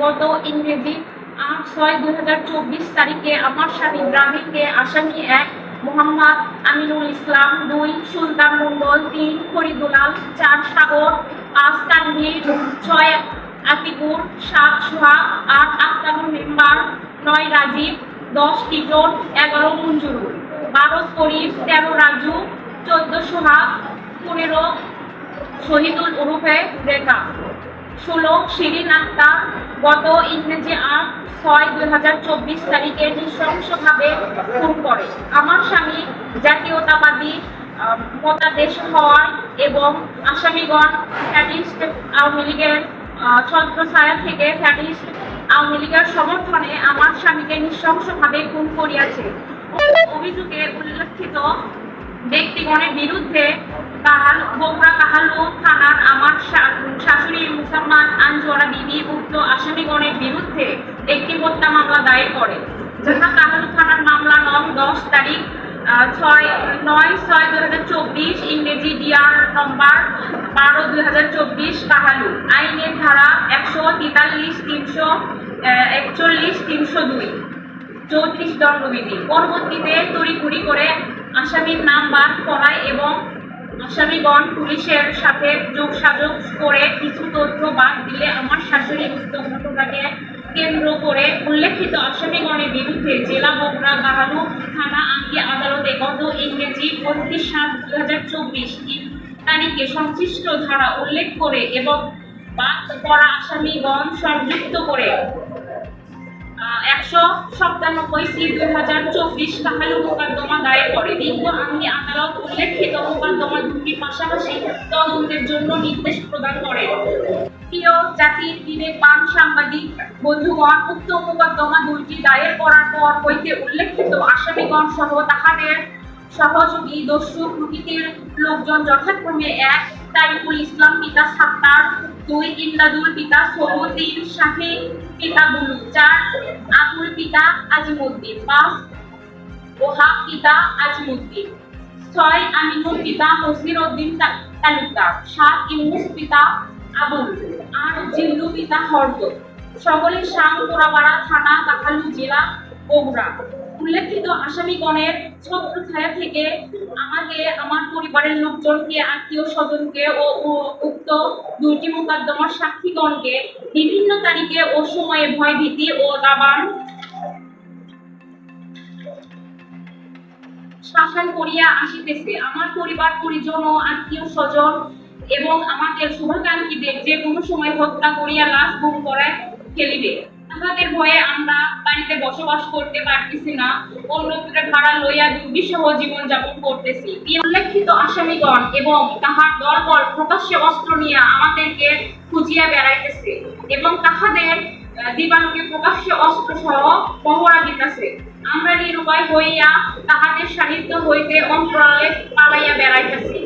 গত ইংরেজি ৮/৬/২০২৪ তারিখে আমার স্বামী ইব্রাহিমকে আসামি ১ মোহাম্মদ আমিনুল ইসলাম, ২ সুলতান মণ্ডল, ৩ ফরিদুলাল, ৪ সাগর, ৫ তানভীর, ৬ আতিকুর, ৭ সোহাগ, ৮ আক্তারুল মেম্বার, ৯ রাজীব, ১০ টিটন, ১১ মঞ্জুরুল, ১২ করিম, ১৩ রাজু, ১৪ সোহাগ, ১৫ শহীদুল ওরফে রেখা, ১৬ শিরিন আক্তার। গত ইংরেজি ৮/৬/২০২৪ তারিখে নৃশংসভাবে খুন করে। আমার স্বামী জাতীয়তাবাদী মতাদেশ হওয়ায় এবং আসামিগণ ফ্যাসিস্ট আওয়ামী লীগের ছত্রছায়া থেকে ফ্যাসিস্ট আওয়ামী লীগের সমর্থনে আমার স্বামীকে নৃশংসভাবে খুন করিয়াছে। অভিযোগে উল্লেখিত ব্যক্তিগণের বিরুদ্ধে বগুড়া কাহালু থানার আমার শাশুড়ি মুসাম্মাদ আনজোয়ারা বিবি উক্ত আসামিগণের বিরুদ্ধে একটি হত্যা মামলা দায়ের করে, যাহা কাহালু থানার মামলা নং ১০ তারিখ ৯/৬/২০২৪ ইংরেজি ডিআর নম্বর ১২/২০২৪ কাহালু আইনের ধারা ১৪৩, ৩৪১, ৩০২ ৩৪ দণ্ডবিধি। পরবর্তীতে তড়িঘড়ি করে আসামির নাম বাদ করায় এবং আসামিগণ পুলিশের সাথে যোগাযোগ করে কিছু তথ্য বাদ দিলে আমার শাশুড়ি উক্ত ঘটনাকে কেন্দ্র করে উল্লেখিত আসামিগণের বিরুদ্ধে জেলা বগুড়া কাহালু থানা আঙ্গি আদালতে গত ইংরেজি ২৫/৭/২০২৪ তারিখে সংশ্লিষ্ট ধারা উল্লেখ করে এবং বাদ করা আসামিগণ সংযুক্ত করে ১৯৭/২০২৪ কাহালু মোকদ্দমা দায়ের করে। বিজ্ঞ আইনি আদালত উল্লেখিত মোকদ্দমা দুটির পাশাপাশি তদন্তের জন্য নির্দেশ প্রদান করে। প্রিয় জাতির বিবেকবান সাংবাদিক বন্ধুগণ, উক্ত মোকদ্দমা দুইটি দায়ের করার পর হইতে উল্লেখিত আসামিগণ সহ তাহাদের সহযোগী দস্যু প্রকৃতির লোকজন যথাক্রমে ১ তারিকুল ইসলাম পিতা সাত্তার, ২ ইমদাদুল পিতা সবুর, ৩ শাফি পিতা বুলু, ৪ আকুল পিতা আজিমুদ্দিন, ৫ ওহাব পিতা আজিমুদ্দিন, ৬ আমিনুল পিতা মসির উদ্দিন তালুকদার, ৭ ইউনুস পিতা আবুল, ৮ জিল্লু পিতা হরদ, সকলে শাম পোড়াপাড়া থানা কাহালু জেলা বগুড়া। উল্লেখিত আসামিগণের ছত্রছায়া থেকে আমাকে, আমার পরিবারের লোকজনকে, আত্মীয় স্বজনকে ও উক্ত দুইটি মোকদ্দমার সাক্ষীগণকে বিভিন্ন তারিখে ও সময়ে ভয়ভীতি ও দাবান শাসন করিয়া আসিতেছে। আমার পরিবার পরিজন ও আত্মীয় স্বজন এবং আমাদের শুভাকাঙ্ক্ষীদের যে কোনো সময় হত্যা করিয়া লাশ গুম করে ফেলিবে। তাহাদের ভয়ে আমরা বাড়িতে বসবাস করতে পারতেছি না, অন্যত্র ভাড়া লইয়া দুর্বিষহ জীবন যাপন করতেছি। উল্লেখিত আসামিগণ এবং তাহার দলবল প্রকাশ্যে অস্ত্র নিয়ে আমাদেরকে খুঁজিয়া বেড়াইতেছে এবং তাহাদের দিবালোকে প্রকাশ্যে অস্ত্র সহ পহরা দিতেছে। আমরা নিরুপায় হইয়া তাহাদের সান্নিধ্য হইতে অন্তরালে পালাইয়া বেড়াইতেছি।